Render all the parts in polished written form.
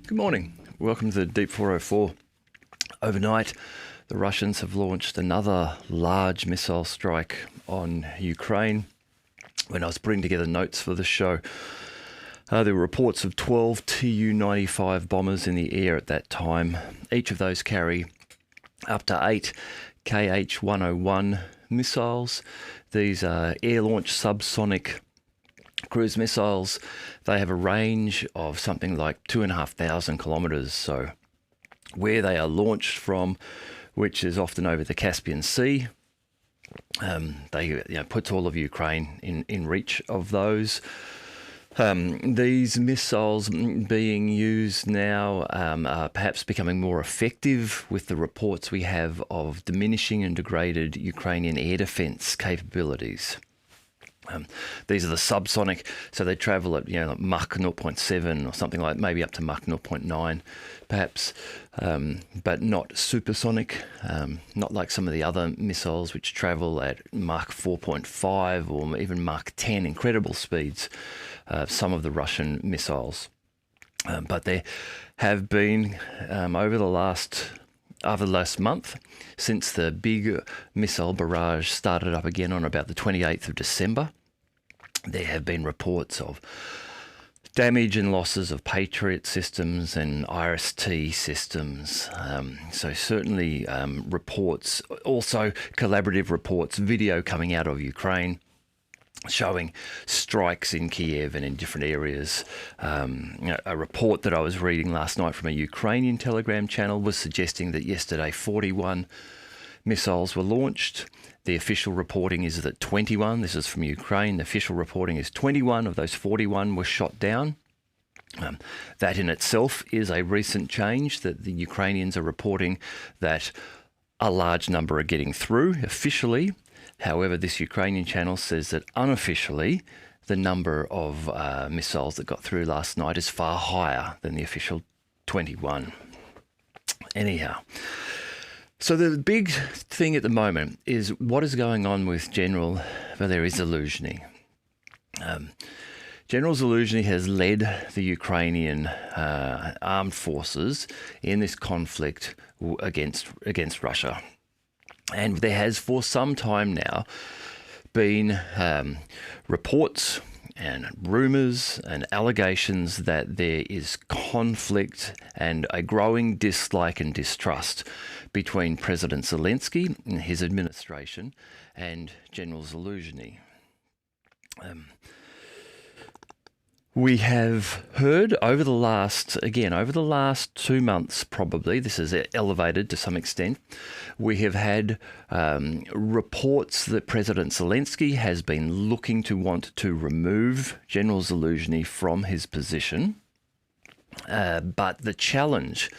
Good morning. Welcome to Deep 404. Overnight, the Russians have launched another large missile strike on Ukraine. When I was putting together notes for the show, there were reports of 12 Tu-95 bombers in the air at that time. Each of those carry up to 8 Kh-101 missiles. These are air-launched subsonic cruise missiles. They have a range of something like 2,500 kilometres. So where they are launched from, which is often over the Caspian Sea, they puts all of Ukraine in reach of those. These missiles being used now are perhaps becoming more effective with the reports we have of diminishing and degraded Ukrainian air defence capabilities. These are the subsonic, so they travel at like Mach 0.7 or something like, maybe up to Mach 0.9 perhaps, but not supersonic, not like some of the other missiles which travel at Mach 4.5 or even Mach 10, incredible speeds, some of the Russian missiles. But there have been, over the last month, since the big missile barrage started up again on about the 28th of December, there have been reports of damage and losses of Patriot systems and IRIS-T systems. So certainly reports, also collaborative reports, video coming out of Ukraine, showing strikes in Kiev and in different areas. A report that I was reading last night from a Ukrainian Telegram channel was suggesting that yesterday 41 missiles were launched. The official reporting is that 21, this is from Ukraine, the official reporting is 21 of those 41 were shot down. That in itself is a recent change, that the Ukrainians are reporting that a large number are getting through officially. However, this Ukrainian channel says that unofficially, the number of missiles that got through last night is far higher than the official 21. Anyhow, so the big thing at the moment is what is going on with General Valeri Zaluzhny. General Zaluzhny has led the Ukrainian armed forces in this conflict against Russia. And there has for some time now been reports and rumours and allegations that there is conflict and a growing dislike and distrust between President Zelensky and his administration and General Zaluzhny. We have heard over the last 2 months probably, this is elevated to some extent, we have had reports that President Zelensky has been looking to want to remove General Zaluzhny from his position. But the challenge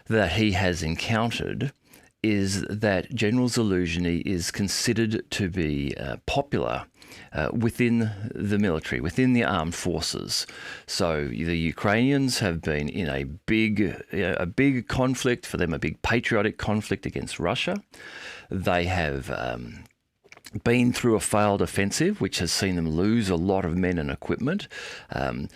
that he has encountered is that General Zaluzhny is considered to be popular within the military, within the armed forces. So the Ukrainians have been in a big conflict, for them a big patriotic conflict against Russia. They have been through a failed offensive, which has seen them lose a lot of men and equipment.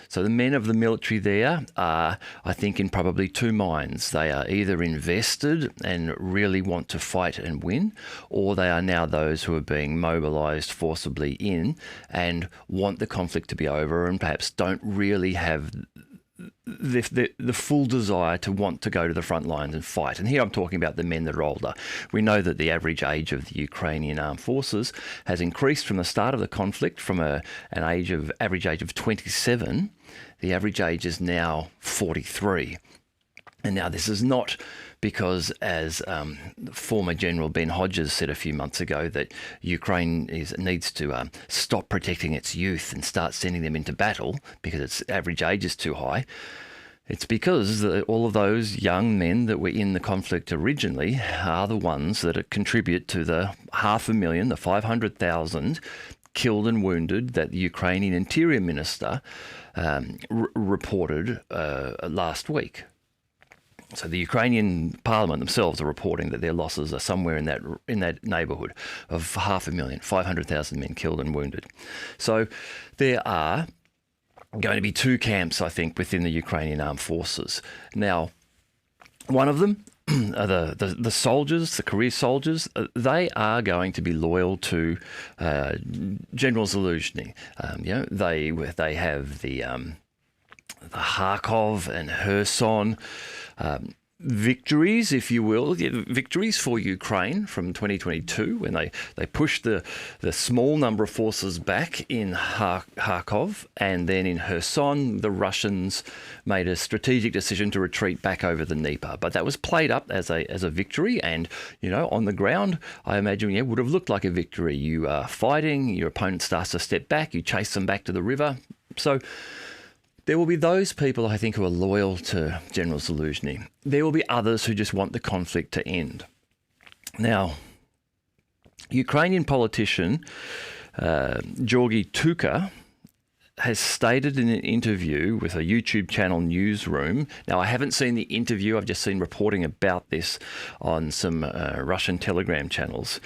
So the men of the military there are, I think, in probably two minds. They are either invested and really want to fight and win, or they are now those who are being mobilised forcibly in and want the conflict to be over and perhaps don't really have the full desire to want to go to the front lines and fight. And here I'm talking about the men that are older. We know that the average age of the Ukrainian armed forces has increased from the start of the conflict from an average age of 27. The average age is now 43. And now this is not because, as former General Ben Hodges said a few months ago, that Ukraine needs to stop protecting its youth and start sending them into battle because its average age is too high. It's because all of those young men that were in the conflict originally are the ones that contribute to the 500,000, the 500,000 killed and wounded that the Ukrainian Interior Minister reported last week. So the Ukrainian Parliament themselves are reporting that their losses are somewhere in that neighbourhood of 500,000, 500,000 men killed and wounded. So there are going to be two camps, I think, within the Ukrainian armed forces. Now, one of them are the soldiers, the career soldiers. They are going to be loyal to General Zaluzhny. They have the Kharkov and Kherson victories, if you will, victories for Ukraine from 2022 when they pushed the small number of forces back in Kharkov, and then in Kherson the Russians made a strategic decision to retreat back over the Dnieper. But that was played up as a victory, and on the ground I imagine it would have looked like a victory. You are fighting, your opponent starts to step back, you chase them back to the river. So there will be those people, I think, who are loyal to General Zaluzhny. There will be others who just want the conflict to end. Now, Ukrainian politician Georgy Tuka has stated in an interview with a YouTube channel Newsroom. Now, I haven't seen the interview. I've just seen reporting about this on some Russian Telegram channels,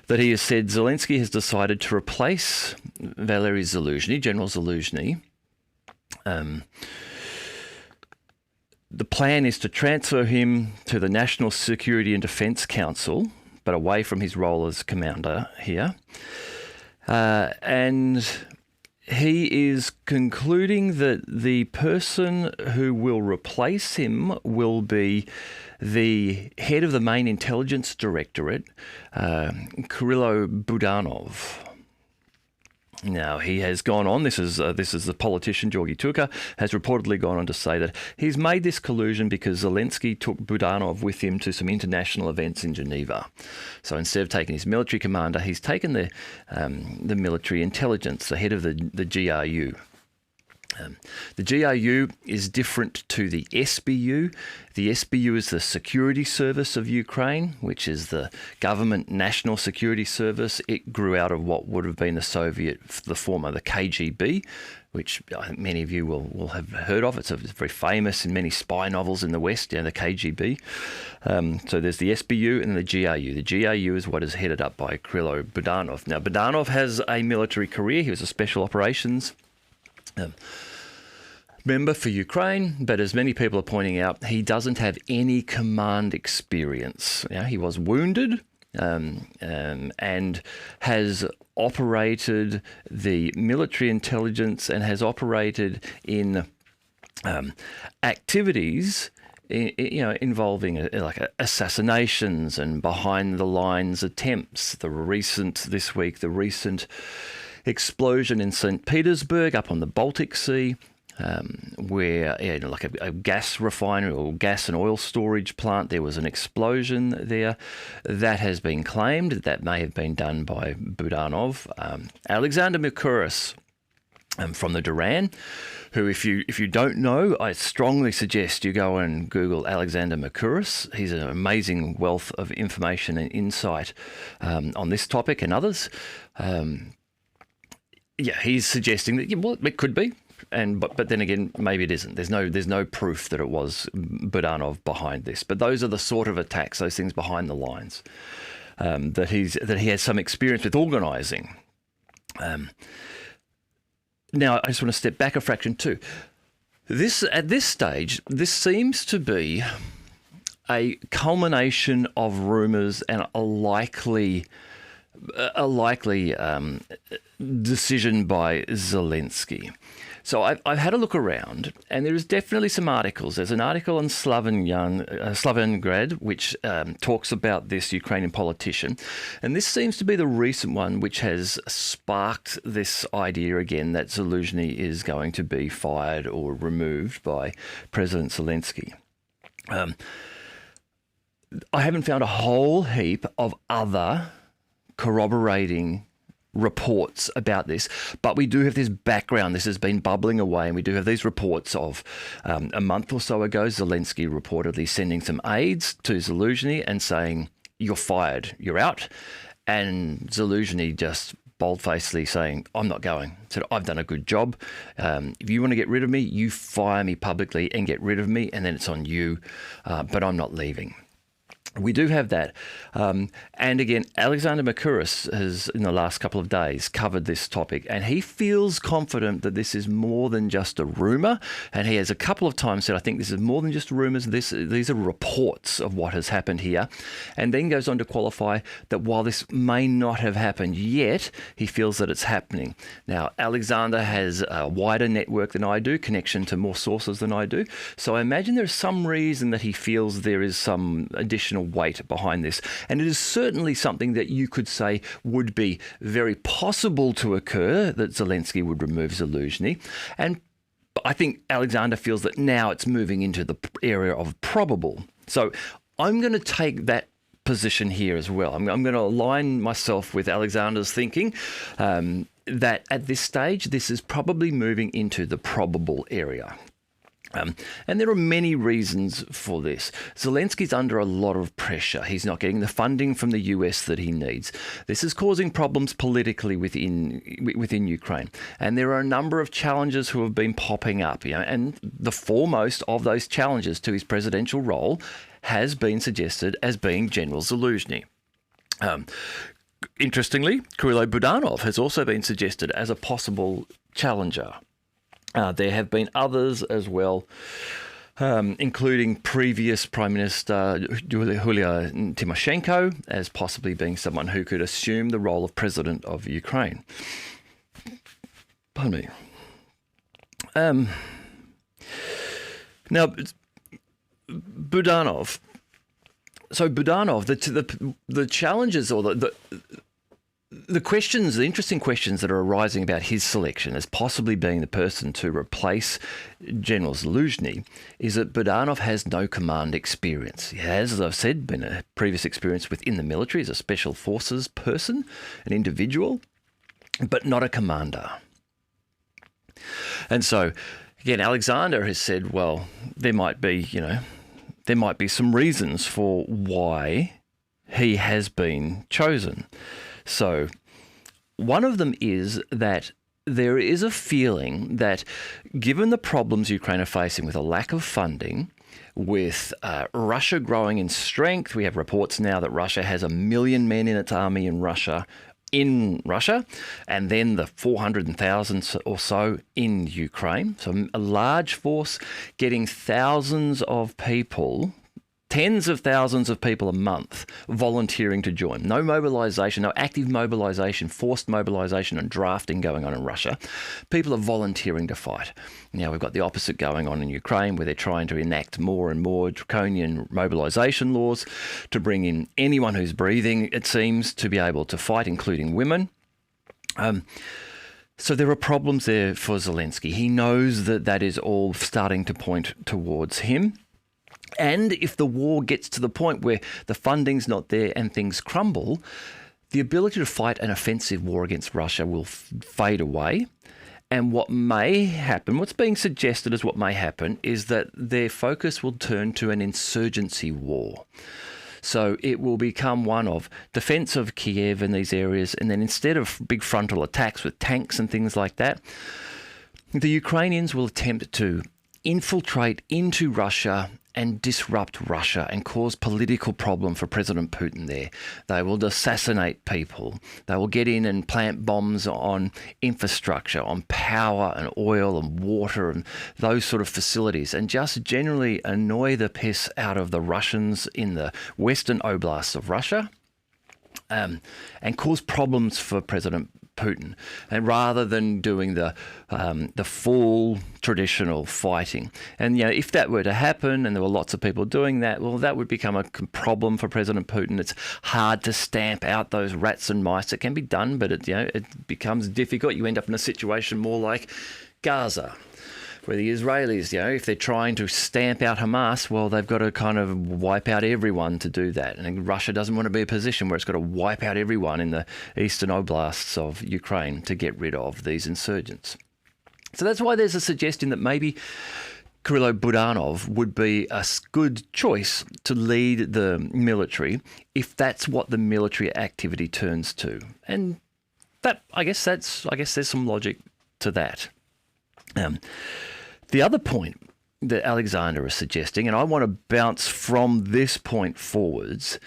that he has said Zelensky has decided to replace Valeri Zaluzhny, General Zaluzhny. The plan is to transfer him to the National Security and Defence Council, but away from his role as commander here. And he is concluding that the person who will replace him will be the head of the main intelligence directorate, Kirill Budanov. Now, he has gone on, this is the politician, Georgy Tuka, has reportedly gone on to say that he's made this collusion because Zelensky took Budanov with him to some international events in Geneva. So instead of taking his military commander, he's taken the military intelligence, the head of the GRU. The GRU is different to the SBU. The SBU is the Security Service of Ukraine, which is the government national security service. It grew out of what would have been the former KGB, which I think many of you will have heard of. It's very famous in many spy novels in the West, the KGB. So there's the SBU and the GRU. The GRU is what is headed up by Kirill Budanov. Now, Budanov has a military career. He was a special operations member for Ukraine, but as many people are pointing out, he doesn't have any command experience. He was wounded and has operated the military intelligence and has operated in activities involving assassinations and behind the lines attempts. The recent explosion in St. Petersburg up on the Baltic Sea, where a gas refinery or gas and oil storage plant, there was an explosion there. That has been claimed that may have been done by Budanov. Alexander Mercouris from the Duran, who if you don't know, I strongly suggest you go and Google Alexander Mercouris. He's an amazing wealth of information and insight on this topic and others. He's suggesting that it could be, but then again, maybe it isn't. There's no proof that it was Budanov behind this. But those are the sort of attacks, those things behind the lines, that he has some experience with organising. Now, I just want to step back a fraction too. At this stage, this seems to be a culmination of rumours and a likely decision by Zelensky. So I've had a look around, and there is definitely some articles. There's an article on Slavengrad, which talks about this Ukrainian politician, and this seems to be the recent one which has sparked this idea again that Zaluzhny is going to be fired or removed by President Zelensky. I haven't found a whole heap of other corroborating reports about this, but we do have this background. This has been bubbling away, and we do have these reports of a month or so ago, Zelensky reportedly sending some aides to Zaluzhny and saying, "You're fired, you're out," and Zaluzhny just bold-facedly saying, "I'm not going." Said, "I've done a good job. If you want to get rid of me, you fire me publicly and get rid of me, and then it's on you, but I'm not leaving." We do have that. And again, Alexander Mercouris has, in the last couple of days, covered this topic, and he feels confident that this is more than just a rumour. And he has a couple of times said, I think this is more than just rumours. These are reports of what has happened here. And then goes on to qualify that while this may not have happened yet, he feels that it's happening. Now, Alexander has a wider network than I do, connection to more sources than I do. So I imagine there's some reason that he feels there is some additional weight behind this. And it is certainly something that you could say would be very possible to occur, that Zelensky would remove Zaluzhny. And I think Alexander feels that now it's moving into the area of probable. So I'm going to take that position here as well. I'm going to align myself with Alexander's thinking that at this stage, this is probably moving into the probable area. And there are many reasons for this. Zelensky's under a lot of pressure. He's not getting the funding from the US that he needs. This is causing problems politically within Ukraine. And there are a number of challenges who have been popping up. And the foremost of those challenges to his presidential role has been suggested as being General Zaluzhny. Interestingly, Kirill Budanov has also been suggested as a possible challenger. There have been others as well, including previous Prime Minister Yulia Tymoshenko as possibly being someone who could assume the role of President of Ukraine. Pardon me. Now, Budanov. So Budanov, the challenges or the questions, the interesting questions that are arising about his selection as possibly being the person to replace General Zaluzhny is that Budanov has no command experience. He has, as I've said, been a previous experience within the military as a special forces person, an individual, but not a commander. And so, again, Alexander has said, well, there might be some reasons for why he has been chosen. So one of them is that there is a feeling that given the problems Ukraine are facing with a lack of funding, with Russia growing in strength, we have reports now that Russia has 1 million men in its army in Russia, and then the 400,000 or so in Ukraine. So a large force getting thousands of people, tens of thousands of people a month volunteering to join. No mobilisation, no active mobilisation, forced mobilisation and drafting going on in Russia. People are volunteering to fight. Now we've got the opposite going on in Ukraine, where they're trying to enact more and more draconian mobilisation laws to bring in anyone who's breathing, it seems, to be able to fight, including women. So there are problems there for Zelensky. He knows that that is all starting to point towards him. And if the war gets to the point where the funding's not there and things crumble, the ability to fight an offensive war against Russia will fade away. And what may happen, what's being suggested as what may happen, is that their focus will turn to an insurgency war. So it will become one of defense of Kiev and these areas, and then instead of big frontal attacks with tanks and things like that, the Ukrainians will attempt to infiltrate into Russia and disrupt Russia and cause political problem for President Putin there. They will assassinate people. They will get in and plant bombs on infrastructure, on power and oil and water and those sort of facilities, and just generally annoy the piss out of the Russians in the western oblasts of Russia, and cause problems for President Putin, and rather than doing the full traditional fighting. And if that were to happen, and there were lots of people doing that, well, that would become a problem for President Putin. It's hard to stamp out those rats and mice. It can be done, but it becomes difficult. You end up in a situation more like Gaza, where the Israelis, if they're trying to stamp out Hamas, well, they've got to kind of wipe out everyone to do that. And Russia doesn't want to be in a position where it's got to wipe out everyone in the eastern oblasts of Ukraine to get rid of these insurgents. So that's why there's a suggestion that maybe Kirill Budanov would be a good choice to lead the military if that's what the military activity turns to. And that, I guess there's some logic to that. The other point that Alexander is suggesting, and I want to bounce from this point forwards.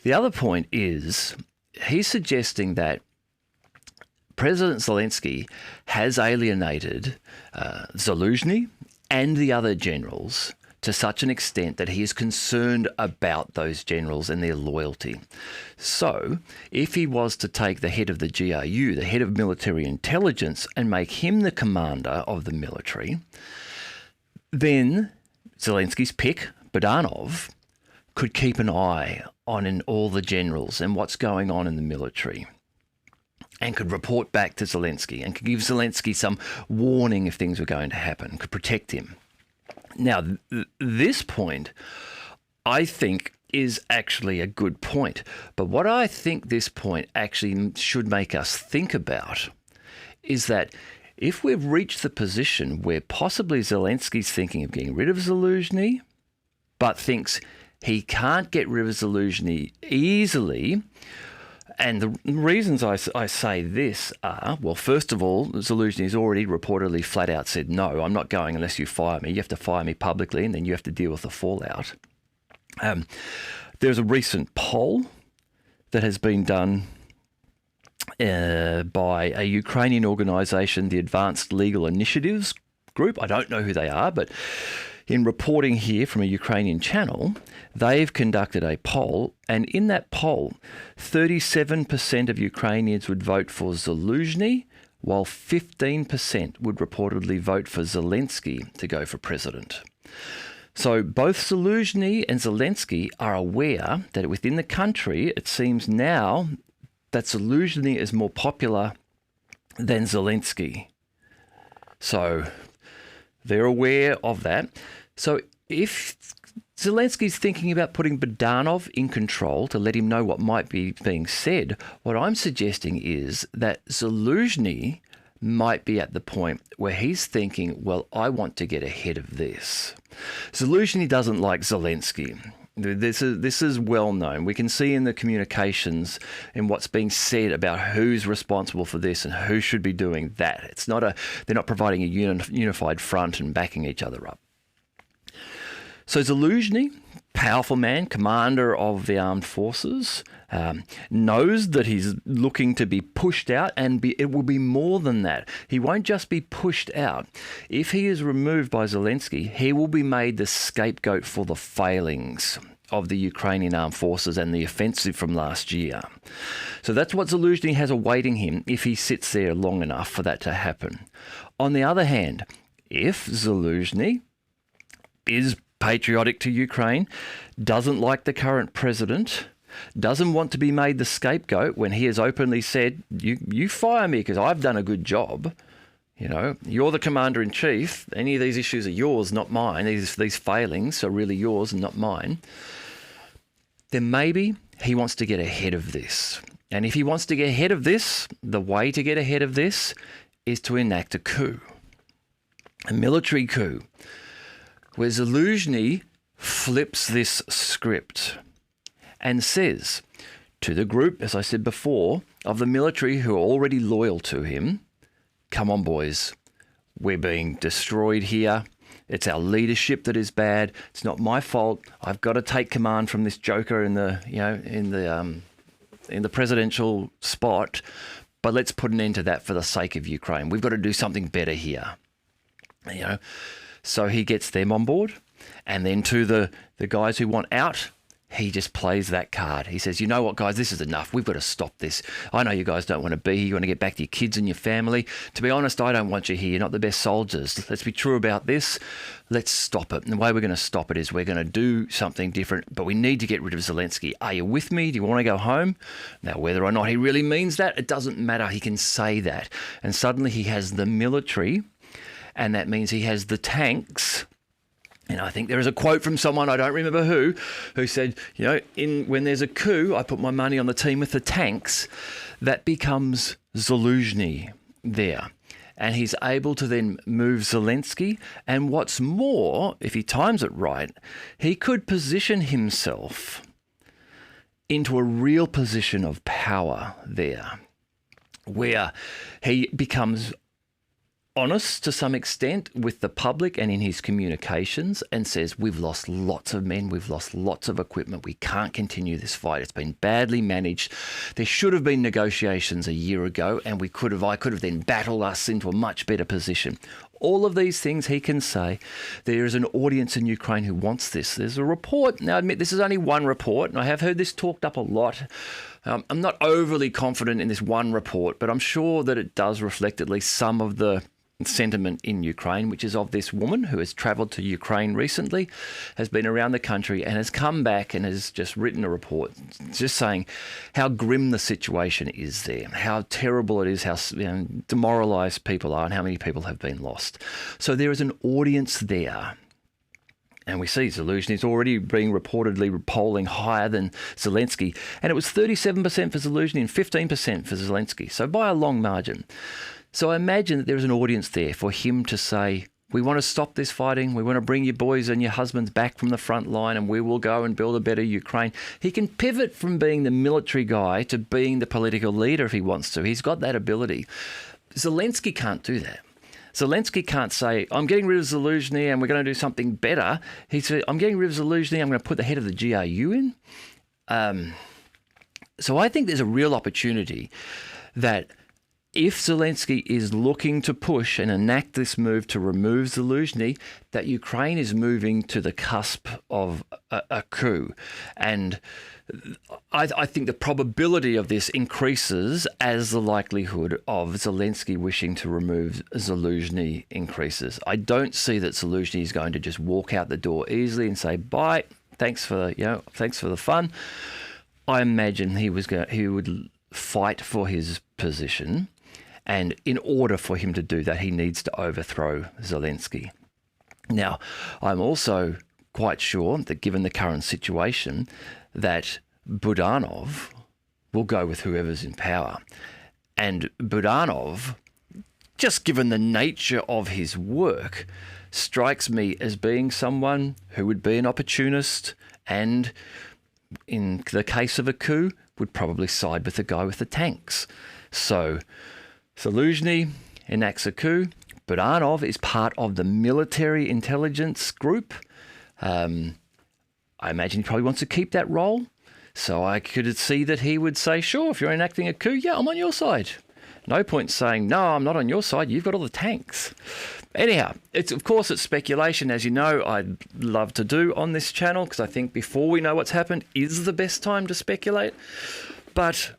The other point is he's suggesting that President Zelensky has alienated Zaluzhny and the other generals to such an extent that he is concerned about those generals and their loyalty. So if he was to take the head of the GRU, the head of military intelligence, and make him the commander of the military, then Zelensky's pick, Budanov, could keep an eye on all the generals and what's going on in the military, and could report back to Zelensky and could give Zelensky some warning if things were going to happen, could protect him. Now, this point, I think, is actually a good point. But what I think this point actually should make us think about is that if we've reached the position where possibly Zelensky's thinking of getting rid of Zaluzhny, but thinks he can't get rid of Zaluzhny easily, and the reasons I say this are, well, first of all, Zaluzhny's already reportedly flat out said, no, I'm not going unless you fire me. You have to fire me publicly, and then you have to deal with the fallout. There's a recent poll that has been done by a Ukrainian organisation, the Advanced Legal Initiatives Group. I don't know who they are, but in reporting here from a Ukrainian channel, they've conducted a poll, and in that poll, 37% of Ukrainians would vote for Zaluzhny, while 15% would reportedly vote for Zelensky to go for president. So both Zaluzhny and Zelensky are aware that within the country, it seems now that Zaluzhny is more popular than Zelensky. So they're aware of that. So if Zelensky's thinking about putting Budanov in control to let him know what might be being said, what I'm suggesting is that Zaluzhny might be at the point where he's thinking, well, I want to get ahead of this. Zaluzhny doesn't like Zelensky. This is well known. We can see in the communications and what's being said about who's responsible for this and who should be doing that. It's not they're not providing a unified front and backing each other up. So Zaluzhny, powerful man, commander of the armed forces, knows that he's looking to be pushed out, and it will be more than that. He won't just be pushed out. If he is removed by Zelensky, he will be made the scapegoat for the failings of the Ukrainian armed forces and the offensive from last year. So that's what Zaluzhny has awaiting him if he sits there long enough for that to happen. On the other hand, if Zaluzhny is patriotic to Ukraine, doesn't like the current president, doesn't want to be made the scapegoat when he has openly said, you fire me because I've done a good job. You know, you're the commander-in-chief. Any of these issues are yours, not mine. These failings are really yours and not mine. Then maybe he wants to get ahead of this. And if he wants to get ahead of this, the way to get ahead of this is to enact a coup, a military coup, where Zaluzhny flips this script and says to the group, as I said before, of the military who are already loyal to him, come on, boys, we're being destroyed here. It's our leadership that is bad. It's not my fault. I've got to take command from this joker in the presidential spot. But let's put an end to that for the sake of Ukraine. We've got to do something better here. You know, so he gets them on board, and then to the guys who want out, he just plays that card. He says, you know what, guys, this is enough. We've got to stop this. I know you guys don't want to be here. You want to get back to your kids and your family. To be honest, I don't want you here. You're not the best soldiers. Let's be true about this. Let's stop it. And the way we're going to stop it is we're going to do something different, but we need to get rid of Zelensky. Are you with me? Do you want to go home? Now, whether or not he really means that, it doesn't matter. He can say that. And suddenly he has the military, and that means he has the tanks. And I think there is a quote from someone, I don't remember who said, you know, when there's a coup, I put my money on the team with the tanks. That becomes Zaluzhny there. And he's able to then move Zelensky. And what's more, if he times it right, he could position himself into a real position of power there, where he becomes honest to some extent with the public and in his communications and says, we've lost lots of men, we've lost lots of equipment, we can't continue this fight. It's been badly managed. There should have been negotiations a year ago, and I could have then battled us into a much better position. All of these things he can say. There is an audience in Ukraine who wants this. There's a report. Now, I admit this is only one report, and I have heard this talked up a lot. I'm not overly confident in this one report, but I'm sure that it does reflect at least some of the sentiment in Ukraine, which is of this woman who has travelled to Ukraine recently, has been around the country and has come back and has just written a report just saying how grim the situation is there, how terrible it is, how demoralised people are and how many people have been lost. So there is an audience there. And we see Zaluzhny is already being reportedly polling higher than Zelensky. And it was 37% for Zaluzhny and 15% for Zelensky. So by a long margin. So I imagine that there is an audience there for him to say, we want to stop this fighting. We want to bring your boys and your husbands back from the front line and we will go and build a better Ukraine. He can pivot from being the military guy to being the political leader if he wants to. He's got that ability. Zelensky can't do that. Zelensky can't say, I'm getting rid of Zaluzhny and we're going to do something better. He said, I'm getting rid of Zaluzhny, I'm going to put the head of the GRU in. So I think there's a real opportunity that if Zelensky is looking to push and enact this move to remove Zaluzhny, that Ukraine is moving to the cusp of a coup. And I think the probability of this increases as the likelihood of Zelensky wishing to remove Zaluzhny increases. I don't see that Zaluzhny is going to just walk out the door easily and say, bye, thanks for the fun. I imagine he would fight for his position. And in order for him to do that, he needs to overthrow Zelensky. Now, I'm also quite sure that given the current situation, that Budanov will go with whoever's in power. And Budanov, just given the nature of his work, strikes me as being someone who would be an opportunist and, in the case of a coup, would probably side with the guy with the tanks. So Zaluzhny enacts a coup. Budanov is part of the military intelligence group. I imagine he probably wants to keep that role. So I could see that he would say, sure, if you're enacting a coup, yeah, I'm on your side. No point saying, no, I'm not on your side. You've got all the tanks. Anyhow, it's speculation, as you know, I'd love to do on this channel because I think before we know what's happened is the best time to speculate. But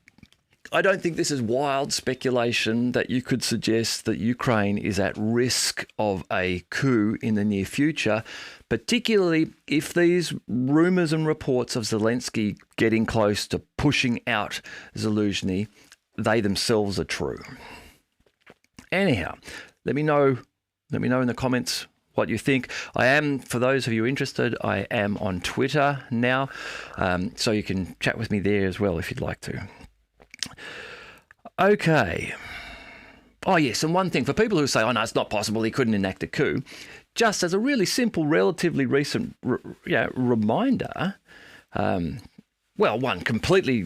I don't think this is wild speculation that you could suggest that Ukraine is at risk of a coup in the near future, particularly if these rumours and reports of Zelensky getting close to pushing out Zaluzhny, they themselves are true. Anyhow, let me know in the comments what you think. I am, for those of you interested, I am on Twitter now, so you can chat with me there as well if you'd like to. Okay. Oh, yes, and one thing, for people who say, oh, no, it's not possible, he couldn't enact a coup, just as a really simple, relatively recent reminder, one completely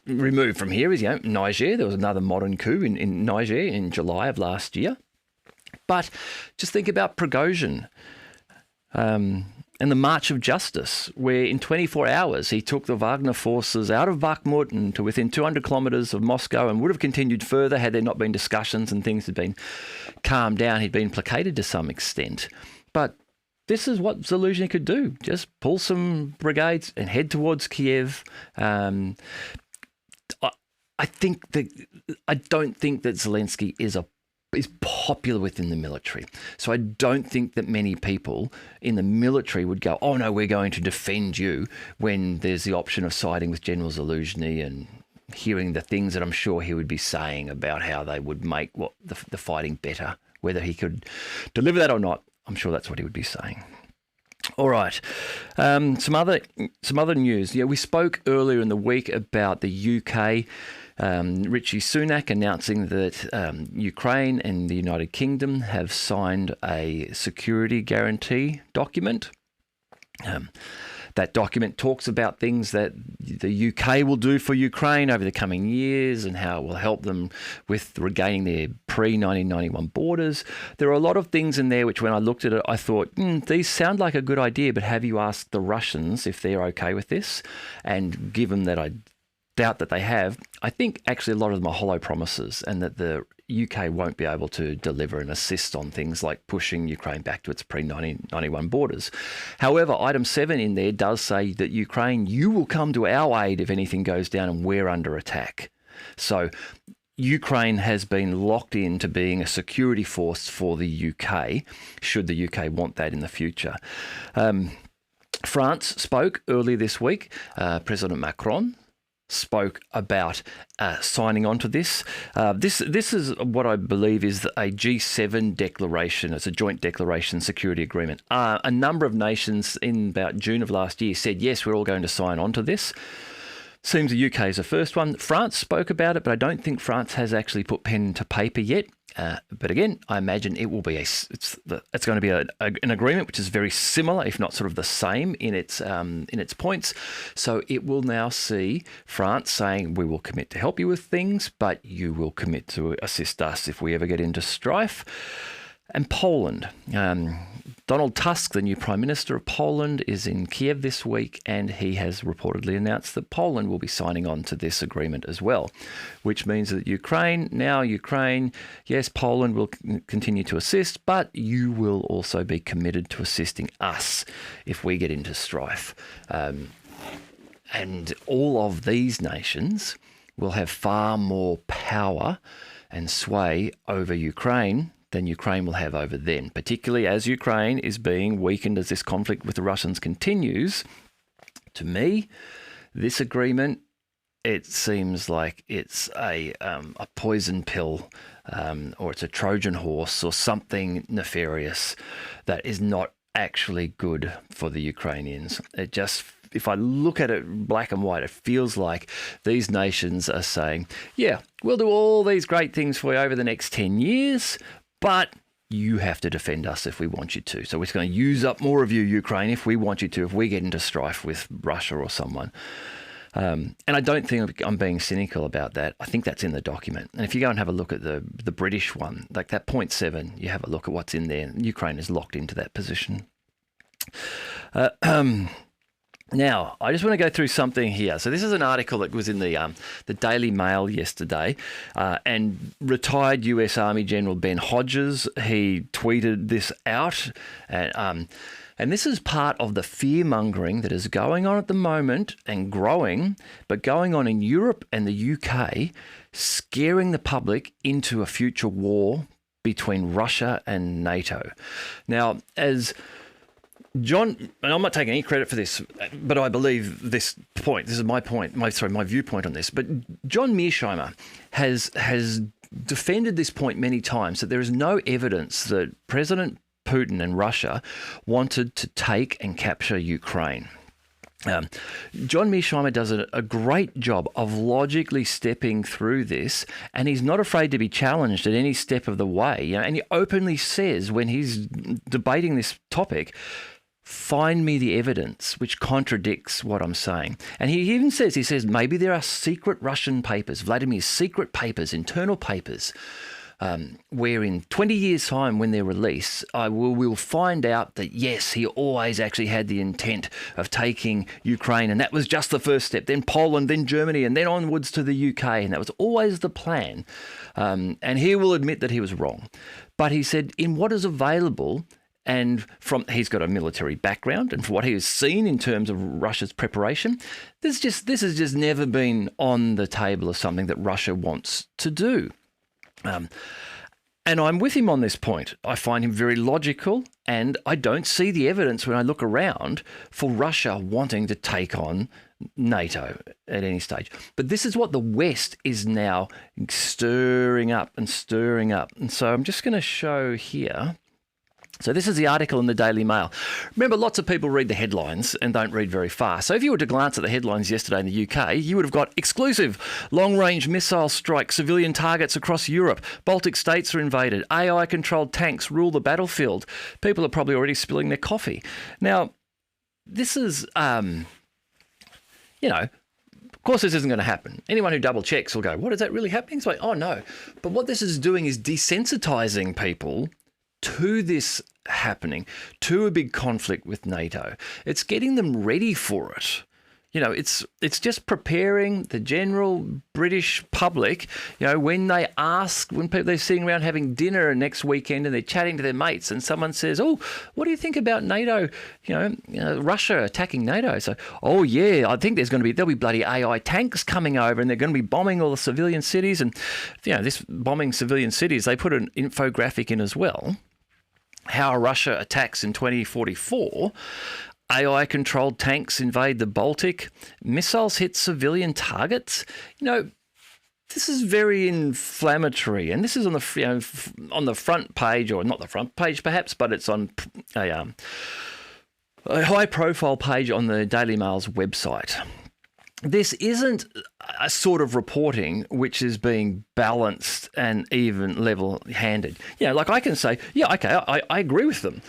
removed from here is, Niger. There was another modern coup in Niger in July of last year. But just think about Prigozhin and the March of Justice, where in 24 hours he took the Wagner forces out of Bakhmut and to within 200 kilometres of Moscow, and would have continued further had there not been discussions and things had been calmed down. He'd been placated to some extent. But this is what Zaluzhny could do. Just pull some brigades and head towards Kiev. I don't think that Zelensky is popular within the military. So I don't think that many people in the military would go, oh no, we're going to defend you, when there's the option of siding with General Zaluzhny and hearing the things that I'm sure he would be saying about how they would make the fighting better. Whether he could deliver that or not, I'm sure that's what he would be saying. All right. Some other news. Yeah, we spoke earlier in the week about the UK. Rishi Sunak announcing that Ukraine and the United Kingdom have signed a security guarantee document. That document talks about things that the UK will do for Ukraine over the coming years and how it will help them with regaining their pre-1991 borders. There are a lot of things in there which, when I looked at it, I thought, these sound like a good idea, but have you asked the Russians if they're okay with this? And given that I doubt that they have, I think actually a lot of them are hollow promises, and that the UK won't be able to deliver and assist on things like pushing Ukraine back to its pre-1991 borders. However, item 7 in there does say that Ukraine, you will come to our aid if anything goes down and we're under attack. So Ukraine has been locked into being a security force for the UK, should the UK want that in the future. France spoke earlier this week. President Macron spoke about signing on to this. This is what I believe is a G7 declaration. It's a joint declaration security agreement. A number of nations in about June of last year said, yes, we're all going to sign on to this. Seems the UK is the first one. France spoke about it, but I don't think France has actually put pen to paper yet. But again, I imagine it will be it's going to be an agreement which is very similar, if not sort of the same in its points. So it will now see France saying, we will commit to help you with things, but you will commit to assist us if we ever get into strife. And Poland. Donald Tusk, the new Prime Minister of Poland, is in Kiev this week, and he has reportedly announced that Poland will be signing on to this agreement as well, which means that Ukraine, yes, Poland will continue to assist, but you will also be committed to assisting us if we get into strife. And all of these nations will have far more power and sway over Ukraine than Ukraine will have over them, particularly as Ukraine is being weakened as this conflict with the Russians continues. To me, this agreement, it seems like it's a poison pill, or it's a Trojan horse or something nefarious that is not actually good for the Ukrainians. It just, if I look at it black and white, it feels like these nations are saying, yeah, we'll do all these great things for you over the next 10 years, but you have to defend us if we want you to. So we're going to use up more of you, Ukraine, if we want you to, if we get into strife with Russia or someone. And I don't think I'm being cynical about that. I think that's in the document. And if you go and have a look at the British one, like that point 7, you have a look at what's in there. Ukraine is locked into that position. Now, I just want to go through something here. So this is an article that was in the Daily Mail yesterday, and retired US Army General Ben Hodges, he tweeted this out, and this is part of the fear-mongering that is going on at the moment and growing, but going on in Europe and the UK, scaring the public into a future war between Russia and NATO. Now, as John, and I'm not taking any credit for this, but I believe this point, this is my point, my viewpoint on this, but John Mearsheimer has defended this point many times, that there is no evidence that President Putin and Russia wanted to take and capture Ukraine. John Mearsheimer does a great job of logically stepping through this, and he's not afraid to be challenged at any step of the way. And he openly says, when he's debating this topic, find me the evidence which contradicts what I'm saying. And he even says, maybe there are secret Russian papers, Vladimir's secret papers, internal papers, where in 20 years' time, when they're released, we'll find out that, yes, he always actually had the intent of taking Ukraine, and that was just the first step, then Poland, then Germany, and then onwards to the UK, and that was always the plan. And he will admit that he was wrong. But he said, in what is available, and he's got a military background, and for what he has seen in terms of Russia's preparation, this has just never been on the table as something that Russia wants to do. And I'm with him on this point. I find him very logical, and I don't see the evidence when I look around for Russia wanting to take on NATO at any stage. But this is what the West is now stirring up. And so I'm just going to show here. So this is the article in the Daily Mail. Remember, lots of people read the headlines and don't read very fast. So if you were to glance at the headlines yesterday in the UK, you would have got exclusive long-range missile strike, civilian targets across Europe, Baltic states are invaded, AI-controlled tanks rule the battlefield. People are probably already spilling their coffee. Now, this is, of course, this isn't going to happen. Anyone who double checks will go, what, is that really happening? It's like, oh, no. But what this is doing is desensitizing people to this happening, to a big conflict with NATO. It's getting them ready for it. It's just preparing the general British public, when they ask, when people, they're sitting around having dinner next weekend and they're chatting to their mates and someone says, oh, what do you think about NATO, Russia attacking NATO? So, oh, yeah, I think there'll be bloody AI tanks coming over and they're going to be bombing all the civilian cities. And, this bombing civilian cities, they put an infographic in as well, how Russia attacks in 2044. AI-controlled tanks invade the Baltic. Missiles hit civilian targets. This is very inflammatory, and this is on the on the front page, or not the front page perhaps, but it's on a high-profile page on the Daily Mail's website. This isn't a sort of reporting which is being balanced and even level-handed. Like I can say, yeah, okay, I agree with them.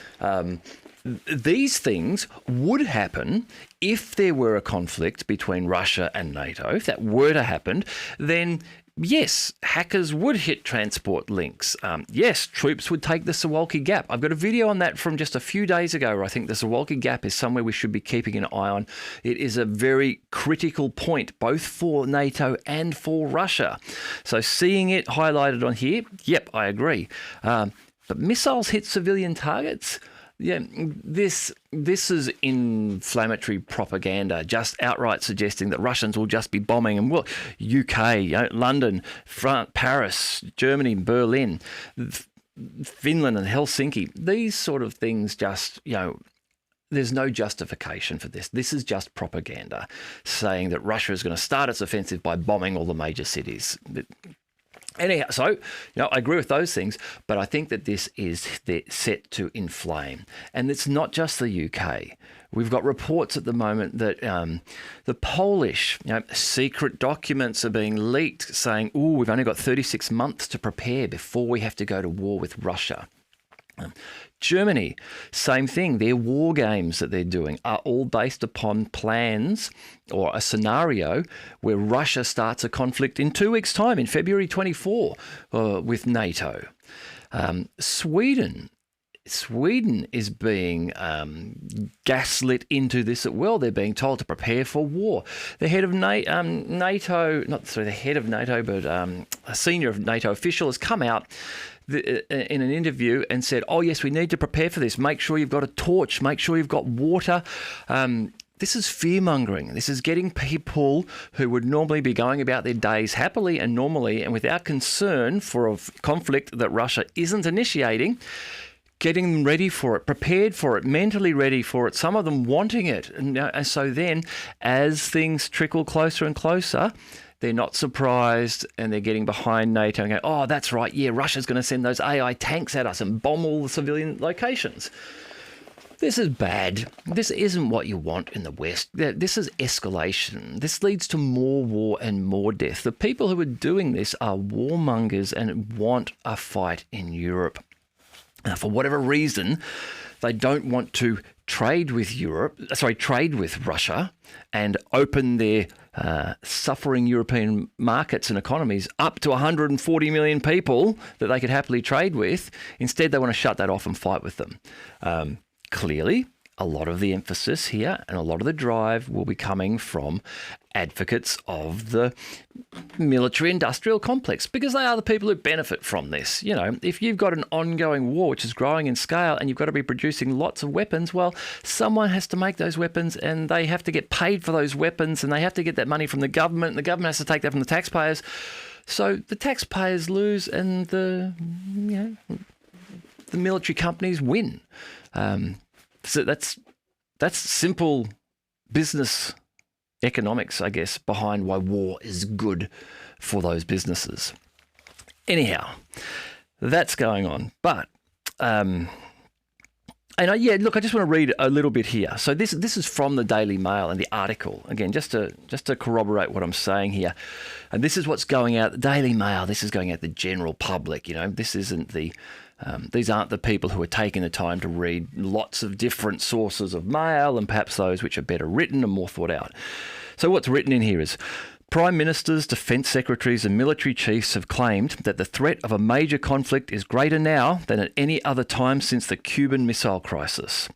These things would happen if there were a conflict between Russia and NATO. If that were to happen, then yes, hackers would hit transport links. Yes, troops would take the Suwalki Gap. I've got a video on that from just a few days ago where I think the Suwalki Gap is somewhere we should be keeping an eye on. It is a very critical point, both for NATO and for Russia. So seeing it highlighted on here, yep, I agree. But missiles hit civilian targets? Yeah, this is inflammatory propaganda, just outright suggesting that Russians will just be bombing and UK, London, France, Paris, Germany, Berlin, Finland and Helsinki. These sort of things just, there's no justification for this. This is just propaganda saying that Russia is going to start its offensive by bombing all the major cities. Anyhow, so, I agree with those things, but I think that this is set to inflame. And it's not just the UK. We've got reports at the moment that the Polish, secret documents are being leaked saying, we've only got 36 months to prepare before we have to go to war with Russia. Germany, same thing. Their war games that they're doing are all based upon plans or a scenario where Russia starts a conflict in 2 weeks' time, in February 24, with NATO. Sweden is being gaslit into this as well. They're being told to prepare for war. The head of a senior of NATO official has come out in an interview and said, oh, yes, we need to prepare for this. Make sure you've got a torch. Make sure you've got water. This is fear-mongering. This is getting people who would normally be going about their days happily and normally and without concern for a conflict that Russia isn't initiating, getting them ready for it, prepared for it, mentally ready for it, some of them wanting it. And so then as things trickle closer and closer, they're not surprised and they're getting behind NATO and go, oh, that's right, yeah, Russia's going to send those AI tanks at us and bomb all the civilian locations. This is bad. This isn't what you want in the West. This is escalation. This leads to more war and more death. The people who are doing this are warmongers and want a fight in Europe. For whatever reason, they don't want to trade with Russia and open their suffering European markets and economies up to 140 million people that they could happily trade with. Instead, they want to shut that off and fight with them. Clearly, a lot of the emphasis here and a lot of the drive will be coming from advocates of the military-industrial complex, because they are the people who benefit from this. If you've got an ongoing war which is growing in scale and you've got to be producing lots of weapons, well, someone has to make those weapons and they have to get paid for those weapons and they have to get that money from the government and the government has to take that from the taxpayers. So the taxpayers lose and the military companies win. So that's simple business economics, I guess, behind why war is good for those businesses. Anyhow, that's going on. But I just want to read a little bit here. So this is from the Daily Mail and the article again, just to corroborate what I'm saying here. And this is what's going out the Daily Mail. This is going out the general public. This isn't the These aren't the people who are taking the time to read lots of different sources of mail and perhaps those which are better written and more thought out. So what's written in here is Prime Ministers, Defence Secretaries and military chiefs have claimed that the threat of a major conflict is greater now than at any other time since the Cuban Missile Crisis.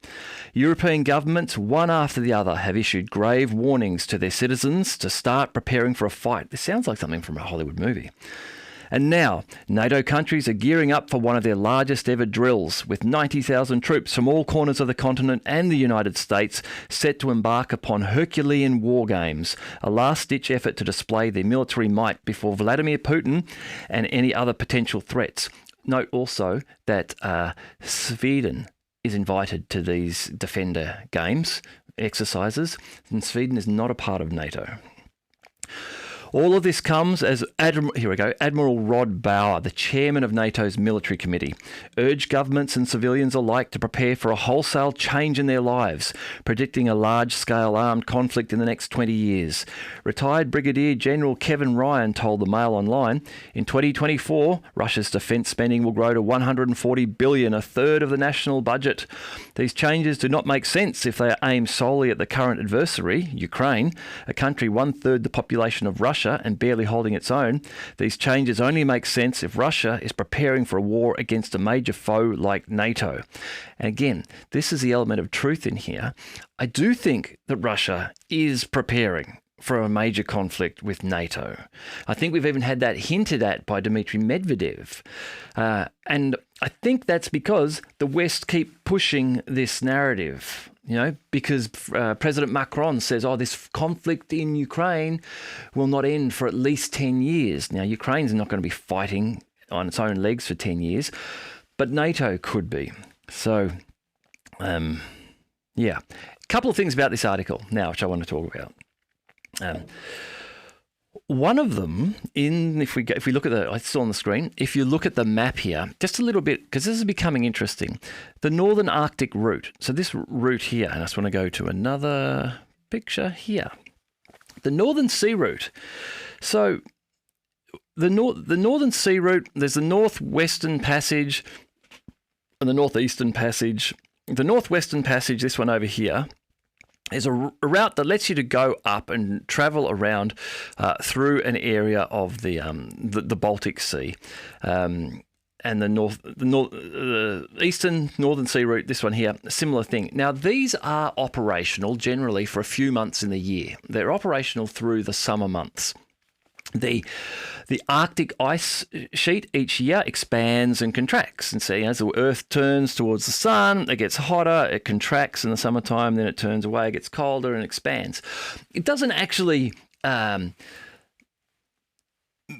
European governments, one after the other, have issued grave warnings to their citizens to start preparing for a fight. This sounds like something from a Hollywood movie. And now, NATO countries are gearing up for one of their largest ever drills, with 90,000 troops from all corners of the continent and the United States set to embark upon Herculean war games, a last-ditch effort to display their military might before Vladimir Putin and any other potential threats. Note also that Sweden is invited to these Defender games, exercises, and Sweden is not a part of NATO. All of this comes as Admiral Rod Bauer, the chairman of NATO's military committee, urged governments and civilians alike to prepare for a wholesale change in their lives, predicting a large-scale armed conflict in the next 20 years. Retired Brigadier General Kevin Ryan told the Mail Online, in 2024, Russia's defence spending will grow to $140 billion, a third of the national budget. These changes do not make sense if they are aimed solely at the current adversary, Ukraine, a country one-third the population of Russia and barely holding its own. These changes only make sense if Russia is preparing for a war against a major foe like NATO. And again, this is the element of truth in here. I do think that Russia is preparing for a major conflict with NATO. I think we've even had that hinted at by Dmitry Medvedev. And I think that's because the West keep pushing this narrative. Because President Macron says, this conflict in Ukraine will not end for at least 10 years. Now, Ukraine's not going to be fighting on its own legs for 10 years, but NATO could be. So, A couple of things about this article now, which I want to talk about. One of them, if we look at it's still on the screen, if you look at the map here, just a little bit, because this is becoming interesting, the Northern Arctic route. So this route here, and I just want to go to another picture here. The Northern Sea route. So the Northern Sea route, there's the Northwestern Passage and the Northeastern Passage. The Northwestern Passage, this one over here, is a route that lets you to go up and travel around through an area of the Baltic Sea, and the eastern Northern Sea route. This one here, a similar thing. Now these are operational generally for a few months in the year. They're operational through the summer months. The Arctic ice sheet each year expands and contracts. And so as the Earth turns towards the sun, it gets hotter, it contracts in the summertime, then it turns away, it gets colder and expands. It doesn't actually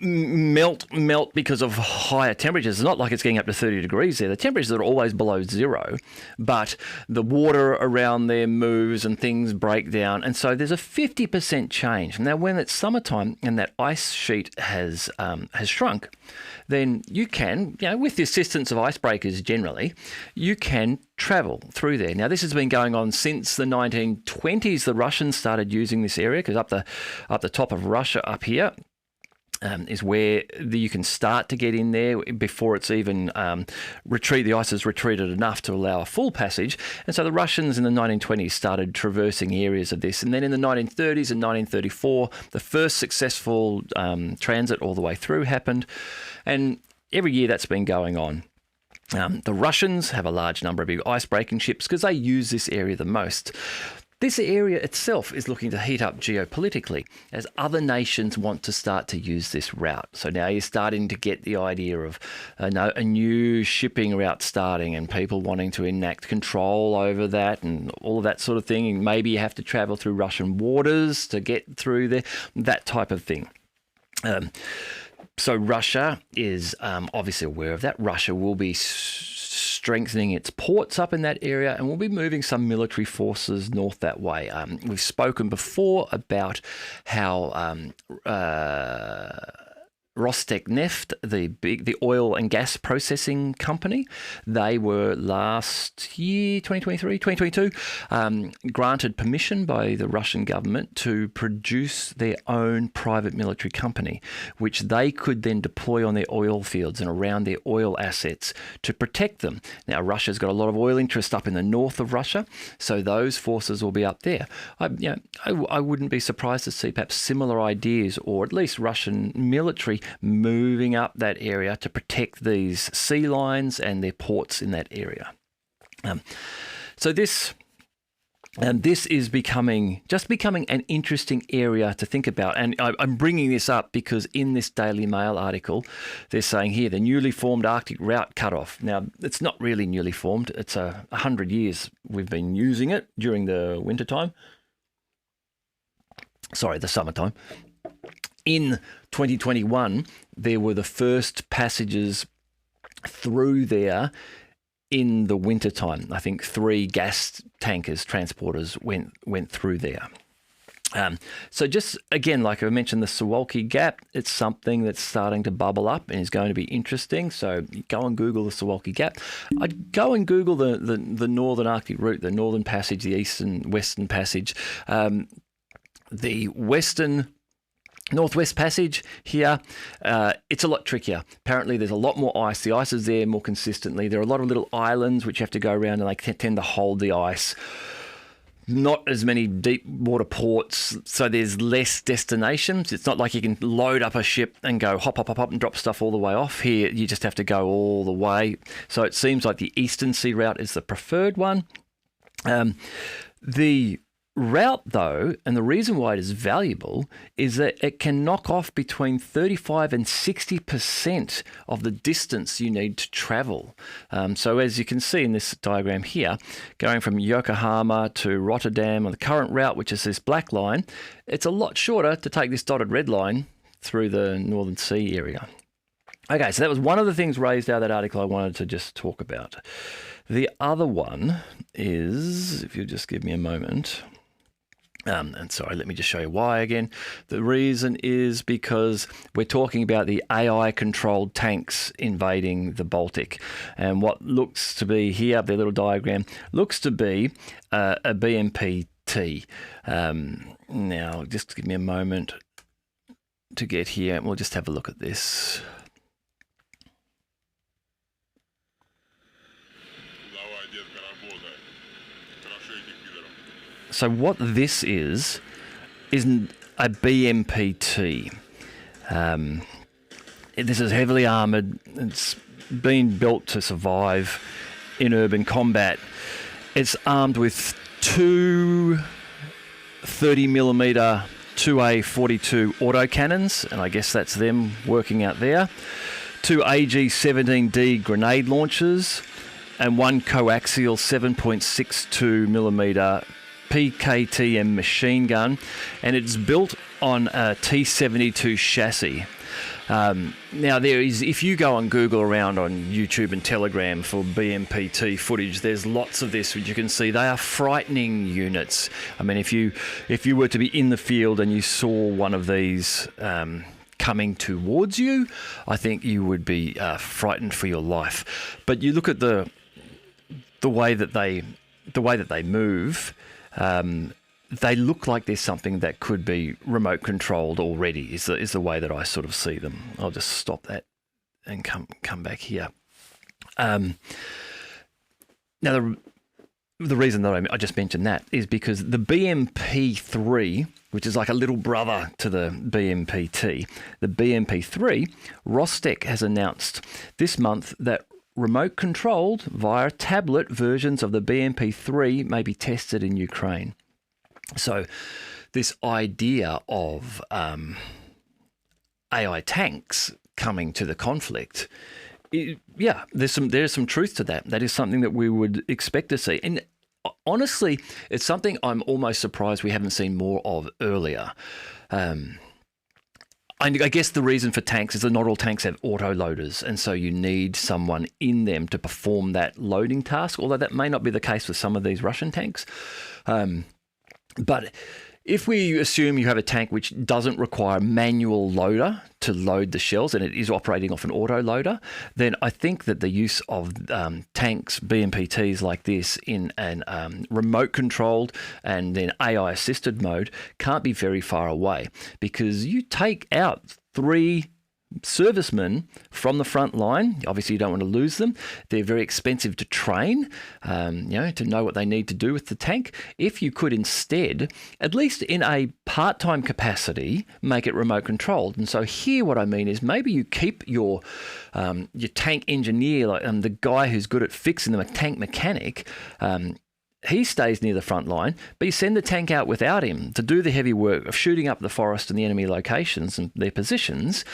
melt because of higher temperatures. It's not like it's getting up to 30 degrees there. The temperatures are always below zero, but the water around there moves and things break down. And so there's a 50% change. Now, when it's summertime and that ice sheet has shrunk, then you can, with the assistance of icebreakers generally, you can travel through there. Now, this has been going on since the 1920s. The Russians started using this area because up the top of Russia up here, is where you can start to get in there before it's even the ice has retreated enough to allow a full passage. And so the Russians in the 1920s started traversing areas of this. And then in the 1930s and 1934, the first successful transit all the way through happened. And every year that's been going on. The Russians have a large number of big ice-breaking ships because they use this area the most. This area itself is looking to heat up geopolitically as other nations want to start to use this route. So now you're starting to get the idea of a new shipping route starting and people wanting to enact control over that and all of that sort of thing. And maybe you have to travel through Russian waters to get through there, that type of thing. So Russia is obviously aware of that. Russia will be strengthening its ports up in that area and will be moving some military forces north that way. We've spoken before about how Rosneft, the oil and gas processing company, they were last year, 2022, granted permission by the Russian government to produce their own private military company, which they could then deploy on their oil fields and around their oil assets to protect them. Now, Russia's got a lot of oil interest up in the north of Russia, so those forces will be up there. I wouldn't be surprised to see perhaps similar ideas, or at least Russian military moving up that area to protect these sea lines and their ports in that area. So this is becoming an interesting area to think about. And I'm bringing this up because in this Daily Mail article, they're saying here, the newly formed Arctic route cutoff. Now, it's not really newly formed. It's 100 years we've been using it during the wintertime. Sorry, the summertime. In 2021, there were the first passages through there in the wintertime. I think 3 gas tankers, transporters went through there. So just, again, like I mentioned, the Suwalki Gap, it's something that's starting to bubble up and is going to be interesting. So go and Google the Suwalki Gap. I'd go and Google the Northern Arctic route, the Northern Passage, the Western Passage. The Northwest Passage here, it's a lot trickier. Apparently there's a lot more ice. The ice is there more consistently. There are a lot of little islands which you have to go around, and they tend to hold the ice. Not as many deep water ports, so there's less destinations. It's not like you can load up a ship and go hop, hop, hop, hop and drop stuff all the way off. Here, you just have to go all the way. So it seems like the Eastern Sea route is the preferred one. The route, though, and the reason why it is valuable is that it can knock off between 35 and 60% of the distance you need to travel. So as you can see in this diagram here, going from Yokohama to Rotterdam on the current route, which is this black line, it's a lot shorter to take this dotted red line through the Northern Sea area. Okay, so that was one of the things raised out of that article I wanted to just talk about. The other one is, if you'll just give me a moment. And sorry, let me just show you why again. The reason is because we're talking about the AI-controlled tanks invading the Baltic. And what looks to be here, their little diagram, looks to be a BMPT. Now, just give me a moment to get here, and we'll just have a look at this. So what this is a BMPT. This is heavily armoured. It's been built to survive in urban combat. It's armed with 2 30mm 2A42 autocannons, and I guess that's them working out there. 2 AG-17D grenade launchers, and 1 coaxial 7.62mm PKTM machine gun, and it's built on a T-72 chassis. Now, there is, if you go and Google around on YouTube and Telegram for BMPT footage, there's lots of this, which you can see. They are frightening units. I mean, if you were to be in the field and you saw one of these coming towards you, I think you would be frightened for your life. But you look at the way that they move. They look like there's something that could be remote controlled already, is the way that I sort of see them. I'll just stop that and come back here. Now, the reason that I just mentioned that is because the BMP3, which is like a little brother to the BMPT, the BMP3, Rostec has announced this month that remote controlled via tablet versions of the BMP3 may be tested in Ukraine. So this idea of AI tanks coming to the conflict, there's some truth to that. That is something that we would expect to see. And honestly, it's something I'm almost surprised we haven't seen more of earlier. I guess the reason for tanks is that not all tanks have auto-loaders, and so you need someone in them to perform that loading task, although that may not be the case with some of these Russian tanks. But If we assume you have a tank which doesn't require a manual loader to load the shells and it is operating off an auto loader, then I think that the use of tanks, BMPTs like this in an remote controlled and then AI assisted mode can't be very far away, because you take out 3 servicemen from the front line. Obviously, you don't want to lose them. They're very expensive to train, to know what they need to do with the tank. If you could instead, at least in a part-time capacity, make it remote controlled. And so here what I mean is maybe you keep your tank engineer, like the guy who's good at fixing them, a tank mechanic, he stays near the front line, but you send the tank out without him to do the heavy work of shooting up the forest and the enemy locations and their positions.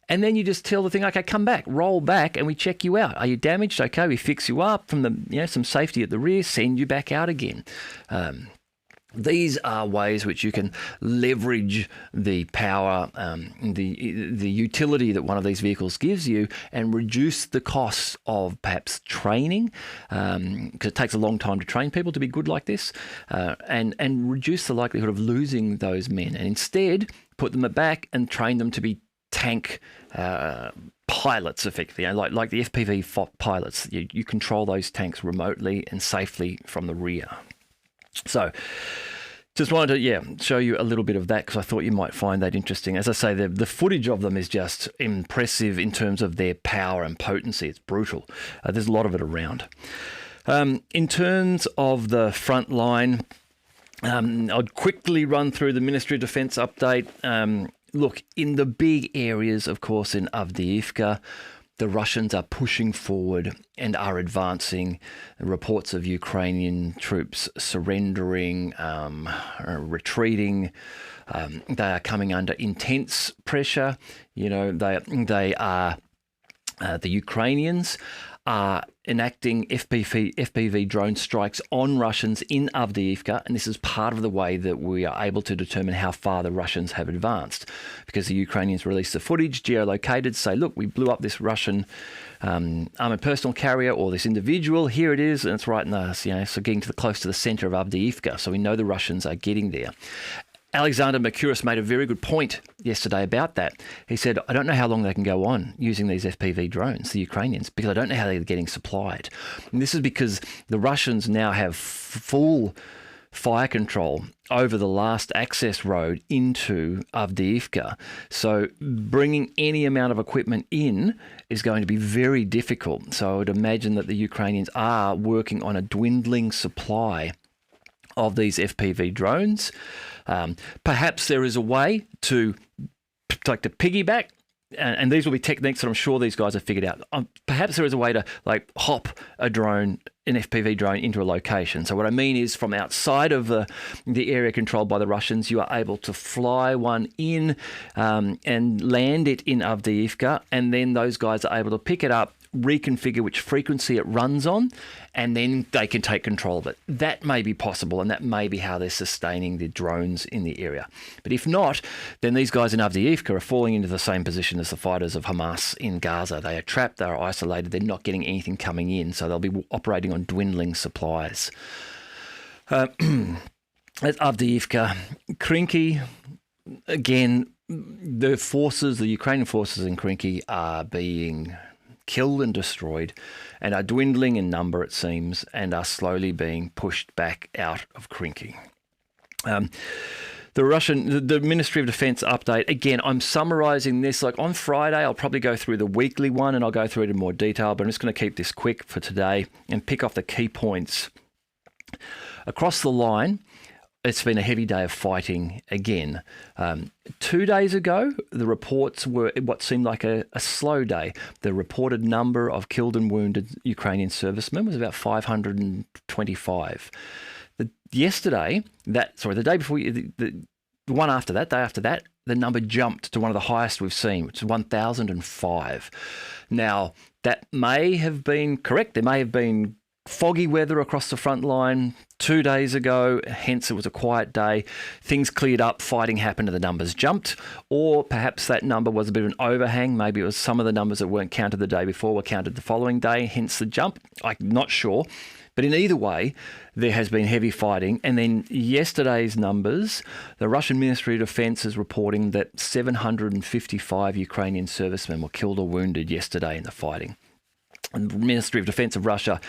And then you just tell the thing, okay, come back, roll back, and we check you out. Are you damaged? Okay, we fix you up from the, some safety at the rear, send you back out again. These are ways which you can leverage the power, the utility that one of these vehicles gives you, and reduce the costs of perhaps training, because it takes a long time to train people to be good like this, and reduce the likelihood of losing those men, and instead put them back and train them to be tank pilots, effectively, like the FPV pilots. You control those tanks remotely and safely from the rear. So just wanted to, show you a little bit of that, because I thought you might find that interesting. As I say, the footage of them is just impressive in terms of their power and potency. It's brutal. There's a lot of it around. In terms of the front line, I'd quickly run through the Ministry of Defence update. Look, in the big areas, of course, in Avdiikva, the Russians are pushing forward and are advancing. Reports of Ukrainian troops surrendering, retreating. They are coming under intense pressure. They are the Ukrainians are enacting FPV drone strikes on Russians in Avdiikva, and this is part of the way that we are able to determine how far the Russians have advanced, because the Ukrainians release the footage, geolocated, say, look, we blew up this Russian armoured personnel carrier, or this individual, here it is, and it's right in the, so getting close to the centre of Avdiikva, so we know the Russians are getting there. Alexander Mercouris made a very good point yesterday about that. He said, I don't know how long they can go on using these FPV drones, the Ukrainians, because I don't know how they're getting supplied. And this is because the Russians now have full fire control over the last access road into Avdiikva. So bringing any amount of equipment in is going to be very difficult. So I would imagine that the Ukrainians are working on a dwindling supply of these FPV drones. Perhaps there is a way to piggyback, and these will be techniques that I'm sure these guys have figured out. Perhaps there is a way to hop a drone, an FPV drone, into a location. So what I mean is, from outside of the area controlled by the Russians, you are able to fly one in and land it in Avdiikva, and then those guys are able to pick it up, reconfigure which frequency it runs on, and then they can take control of it. That may be possible, and that may be how they're sustaining the drones in the area. But if not, then these guys in Avdiikva are falling into the same position as the fighters of Hamas in Gaza. They are trapped, they are isolated, they're not getting anything coming in, so they'll be operating on dwindling supplies. At Avdiikva, Krynky, again, the Ukrainian forces in Krynky are being killed and destroyed, and are dwindling in number, it seems, and are slowly being pushed back out of Krynky. The Ministry of Defence update, again, I'm summarising this. On Friday, I'll probably go through the weekly one, and I'll go through it in more detail, but I'm just going to keep this quick for today and pick off the key points. Across the line, it's been a heavy day of fighting again. 2 days ago, the reports were what seemed like a slow day. The reported number of killed and wounded Ukrainian servicemen was about 525. The day before, the one after that, day after that, the number jumped to one of the highest we've seen, which is 1,005. Now, that may have been correct. There may have been foggy weather across the front line 2 days ago, hence it was a quiet day. Things cleared up, fighting happened, and the numbers jumped. Or perhaps that number was a bit of an overhang. Maybe it was some of the numbers that weren't counted the day before were counted the following day, hence the jump. I'm not sure. But in either way, there has been heavy fighting. And then yesterday's numbers, the Russian Ministry of Defense is reporting that 755 Ukrainian servicemen were killed or wounded yesterday in the fighting. And the Ministry of Defense of Russia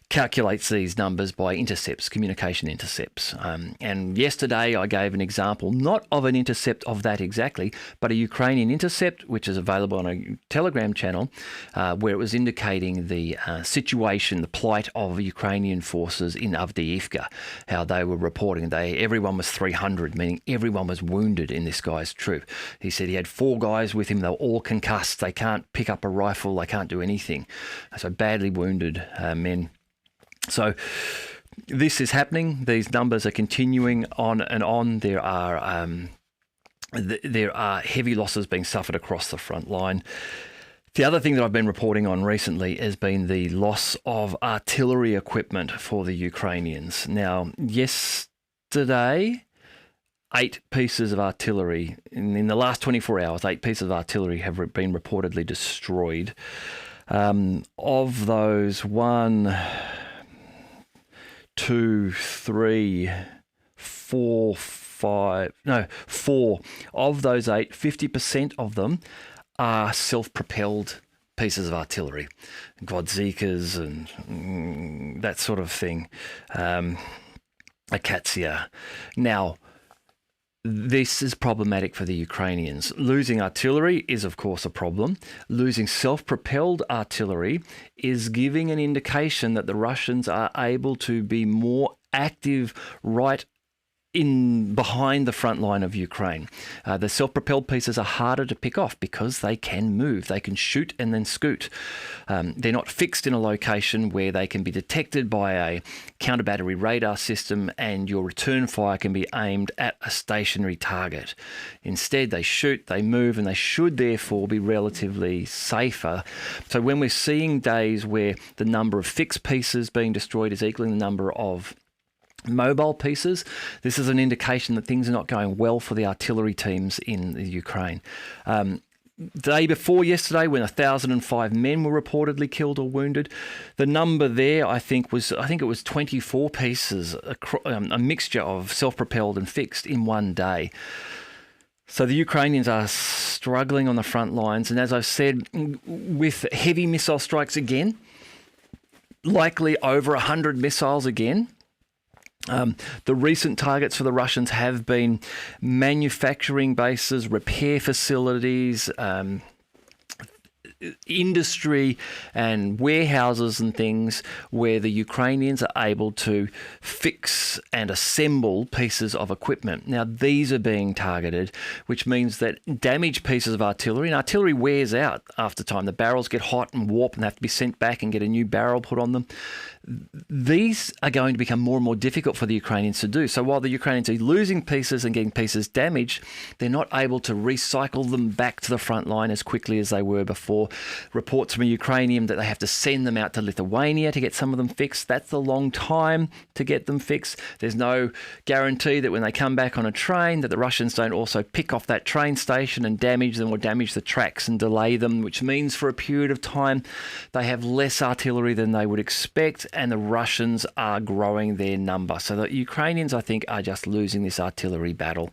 calculates these numbers by intercepts, communication intercepts. And yesterday I gave an example, not of an intercept of that exactly, but a Ukrainian intercept, which is available on a Telegram channel, where it was indicating the situation, the plight of Ukrainian forces in Avdiikva, how they were reporting everyone was 300, meaning everyone was wounded in this guy's troop. He said he had 4 guys with him, they were all concussed, they can't pick up a rifle, they can't do anything. So badly wounded men. So this is happening. These numbers are continuing on and on. There are heavy losses being suffered across the front line. The other thing that I've been reporting on recently has been the loss of artillery equipment for the Ukrainians. Now, yesterday, 8 pieces of artillery, in the last 24 hours, 8 pieces of artillery have been reportedly destroyed. Of those, 1, 2, 3, 4, 5, no, 4 of those 8, 50% of them are self-propelled pieces of artillery, Gvozdikas and that sort of thing, Akatsiya. Now, this is problematic for the Ukrainians. Losing artillery is, of course, a problem. Losing self-propelled artillery is giving an indication that the Russians are able to be more active right in behind the front line of Ukraine. The self-propelled pieces are harder to pick off because they can move. They can shoot and then scoot. They're not fixed in a location where they can be detected by a counter-battery radar system and your return fire can be aimed at a stationary target. Instead, they shoot, they move, and they should therefore be relatively safer. So when we're seeing days where the number of fixed pieces being destroyed is equaling the number of mobile pieces, this is an indication that things are not going well for the artillery teams in the Ukraine. The day before yesterday, when 1,005 men were reportedly killed or wounded, the number there, I think it was 24 pieces, a mixture of self-propelled and fixed in one day. So the Ukrainians are struggling on the front lines, and as I've said, with heavy missile strikes again, likely over 100 missiles again. The recent targets for the Russians have been manufacturing bases, repair facilities, industry and warehouses and things where the Ukrainians are able to fix and assemble pieces of equipment. Now, these are being targeted, which means that damaged pieces of artillery, and artillery wears out after time. The barrels get hot and warp and have to be sent back and get a new barrel put on them. These are going to become more and more difficult for the Ukrainians to do. So while the Ukrainians are losing pieces and getting pieces damaged, they're not able to recycle them back to the front line as quickly as they were before. Reports from a Ukrainian that they have to send them out to Lithuania to get some of them fixed. That's a long time to get them fixed. There's no guarantee that when they come back on a train that the Russians don't also pick off that train station and damage them or damage the tracks and delay them, which means for a period of time they have less artillery than they would expect, and the Russians are growing their number. So the Ukrainians, I think, are just losing this artillery battle.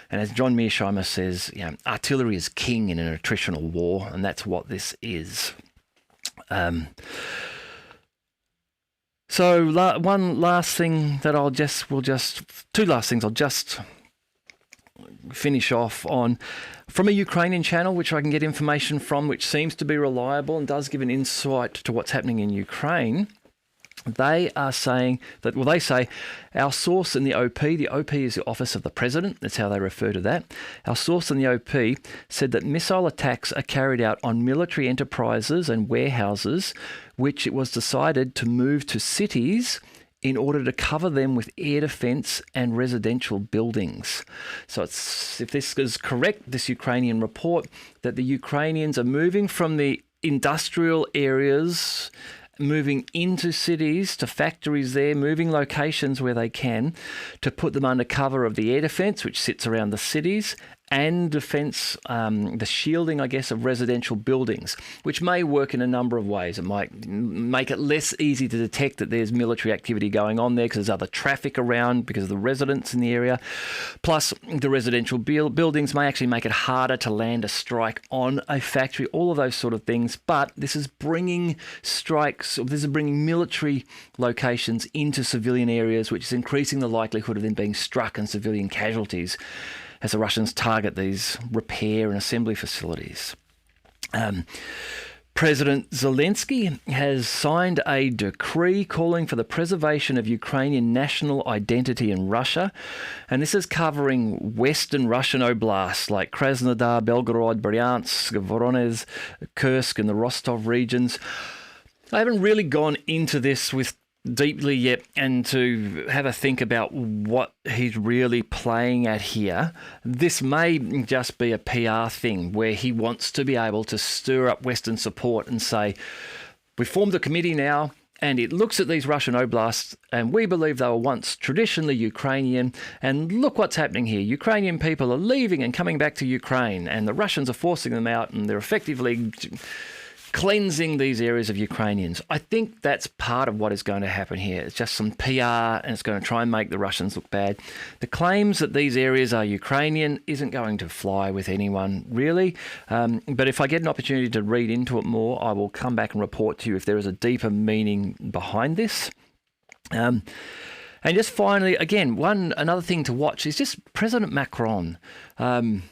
And as John Mearsheimer says, artillery is king in an attritional war, and that's what this is. So one last thing that two last things I'll just finish off on. From a Ukrainian channel, which I can get information from, which seems to be reliable and does give an insight to what's happening in Ukraine. They are saying that, they say our source in the OP is the Office of the President, that's how they refer to that. Our source in the OP said that missile attacks are carried out on military enterprises and warehouses, which it was decided to move to cities in order to cover them with air defense and residential buildings. So if this is correct, this Ukrainian report, that the Ukrainians are moving from the industrial areas, moving into cities, to factories there, moving locations where they can to put them under cover of the air defence, which sits around the cities, and defence, the shielding, I guess, of residential buildings, which may work in a number of ways. It might make it less easy to detect that there's military activity going on there because there's other traffic around because of the residents in the area. Plus, the residential buildings may actually make it harder to land a strike on a factory, all of those sort of things. But this is bringing military locations into civilian areas, which is increasing the likelihood of them being struck and civilian casualties as the Russians target these repair and assembly facilities. President Zelensky has signed a decree calling for the preservation of Ukrainian national identity in Russia. And this is covering Western Russian oblasts like Krasnodar, Belgorod, Bryansk, Voronezh, Kursk and the Rostov regions. I haven't really gone into this deeply yet and to have a think about what he's really playing at here. This may just be a PR thing where he wants to be able to stir up Western support and say, we formed a committee now and it looks at these Russian oblasts and we believe they were once traditionally Ukrainian, and look what's happening here. Ukrainian people are leaving and coming back to Ukraine and the Russians are forcing them out and they're effectively cleansing these areas of Ukrainians. I think that's part of what is going to happen here. It's just some PR and it's going to try and make the Russians look bad. The claims that these areas are Ukrainian isn't going to fly with anyone, really. But if I get an opportunity to read into it more, I will come back and report to you if there is a deeper meaning behind this. And just finally, again, another thing to watch is just President Macron. There's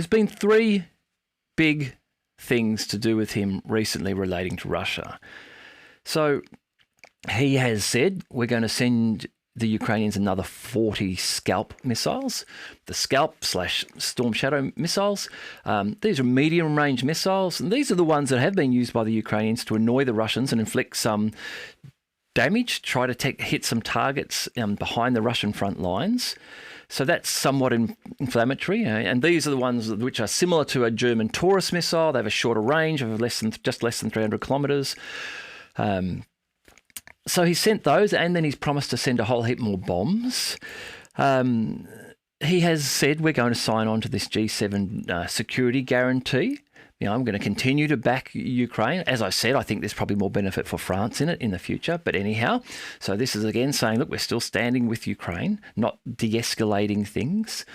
been 3 big things to do with him recently relating to Russia. So he has said we're going to send the Ukrainians another 40 Scalp missiles. The Scalp/Storm Shadow missiles. These are medium-range missiles, and these are the ones that have been used by the Ukrainians to annoy the Russians and inflict some damage, try to hit some targets behind the Russian front lines. So that's somewhat inflammatory. And these are the ones which are similar to a German Taurus missile. They have a shorter range of just less than 300 kilometres. So he sent those, and then he's promised to send a whole heap more bombs. He has said we're going to sign on to this G7 security guarantee. I'm going to continue to back Ukraine. As I said, I think there's probably more benefit for France in it in the future. But anyhow, so this is again saying, look, we're still standing with Ukraine, not de-escalating things,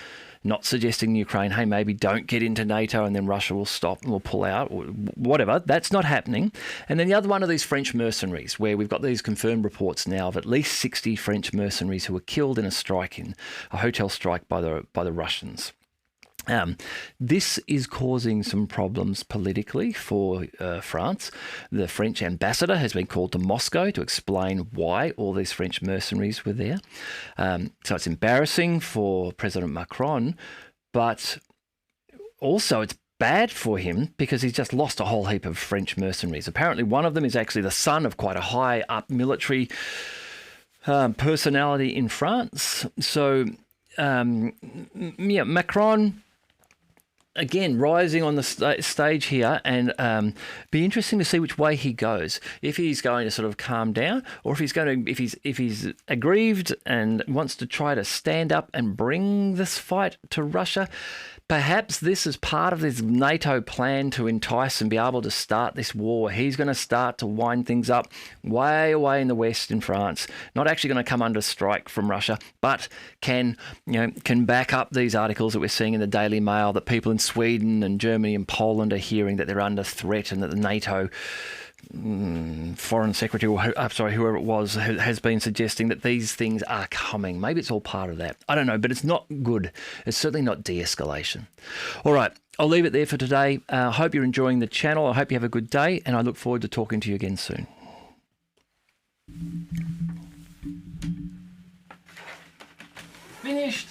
not suggesting Ukraine, hey, maybe don't get into NATO and then Russia will stop and will pull out or whatever. That's not happening. And then the other one are these French mercenaries, where we've got these confirmed reports now of at least 60 French mercenaries who were killed in a hotel strike by the Russians. This is causing some problems politically for France. The French ambassador has been called to Moscow to explain why all these French mercenaries were there. So it's embarrassing for President Macron, but also it's bad for him because he's just lost a whole heap of French mercenaries. Apparently one of them is actually the son of quite a high up military personality in France. So Macron, again, rising on the stage here, and be interesting to see which way he goes. If he's going to sort of calm down, or if he's aggrieved and wants to try to stand up and bring this fight to Russia. Perhaps this is part of this NATO plan to entice and be able to start this war. He's going to start to wind things up way away in the west in France. Not actually going to come under strike from Russia, but can back up these articles that we're seeing in the Daily Mail that people in Sweden and Germany and Poland are hearing that they're under threat and that the NATO foreign secretary, whoever it was, has been suggesting that these things are coming. Maybe it's all part of that. I don't know, but it's not good. It's certainly not de-escalation. All right, I'll leave it there for today. I hope you're enjoying the channel. I hope you have a good day, and I look forward to talking to you again soon. Finished.